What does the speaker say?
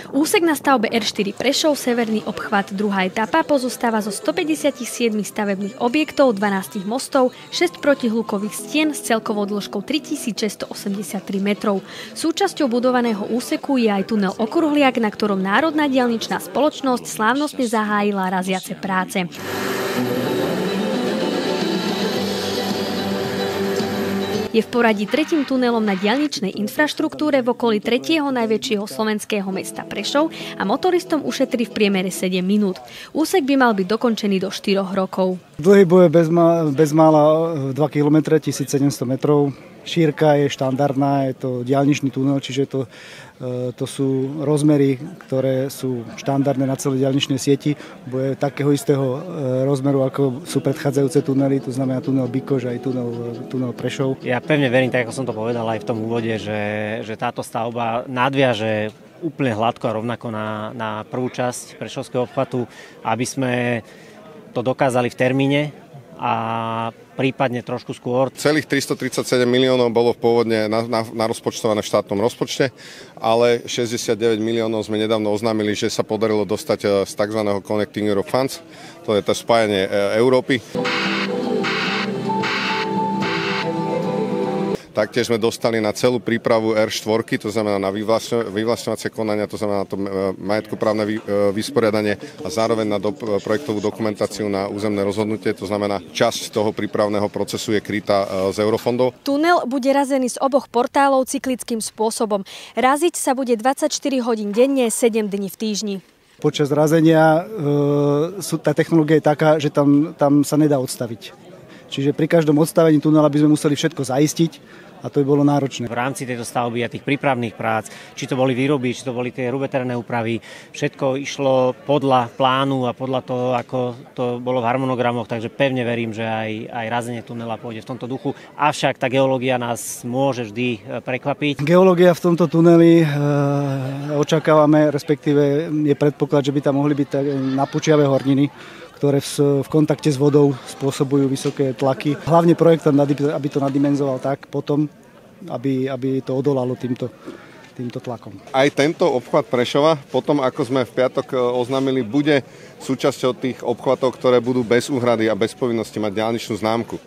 Úsek na stavbe R4 Prešov, severný obchvat, druhá etapa, pozostáva zo 157 stavebných objektov, 12 mostov, 6 protihlukových stien s celkovou dĺžkou 3683 metrov. Súčasťou budovaného úseku je aj tunel Okruhliak, na ktorom Národná diaľničná spoločnosť slávnostne zahájila raziace práce. Je v poradí tretím tunelom na diaľničnej infraštruktúre v okolí tretieho najväčšieho slovenského mesta Prešov a motoristom ušetrí v priemere 7 minút. Úsek by mal byť dokončený do 4 rokov. Dlhý bude bez mála 2 km, 1700 metrov. Šírka je štandardná, je to diaľničný tunel, čiže to sú rozmery, ktoré sú štandardné na celej diaľničnej sieti. Bude takého istého rozmeru, ako sú predchádzajúce tunely, to znamená tunel Bikoš aj tunel Prešov. Ja pevne verím, tak ako som to povedal aj v tom úvode, že táto stavba nadviaže úplne hladko a rovnako na prvú časť Prešovského obchvatu, aby sme to dokázali v termíne a prípadne trošku skôr. Celých 337 miliónov bolo pôvodne narozpočtované v štátnom rozpočte, ale 69 miliónov sme nedávno oznámili, že sa podarilo dostať z tzv. Connecting Europe Funds, to je to spájanie Európy. Taktiež sme dostali na celú prípravu R4, to znamená na vyvlastňovacie konania, to znamená na to majetkoprávne vysporiadanie a zároveň na projektovú dokumentáciu na územné rozhodnutie, to znamená časť toho prípravného procesu je krytá z eurofondov. Tunel bude razený z oboch portálov cyklickým spôsobom. Raziť sa bude 24 hodín denne, 7 dní v týždni. Počas razenia tá technológia je taká, že tam sa nedá odstaviť. Čiže pri každom odstavení tunela by sme museli všetko zaistiť a to by bolo náročné. V rámci tejto stavby a tých prípravných prác, či to boli výroby, či to boli tie hrubé terénne úpravy, všetko išlo podľa plánu a podľa toho, ako to bolo v harmonogramoch, takže pevne verím, že aj razenie tunela pôjde v tomto duchu. Avšak tá geológia nás môže vždy prekvapiť. Geológia v tomto tuneli očakávame, respektíve je predpoklad, že by tam mohli byť napučiavé horniny, ktoré v kontakte s vodou spôsobujú vysoké tlaky. Hlavne projektant, aby to nadimenzoval tak potom, aby to odolalo týmto tlakom. Aj tento obchvat Prešova, potom ako sme v piatok oznámili, bude súčasťou tých obchvatov, ktoré budú bez úhrady a bez povinnosti mať diaľničnú známku.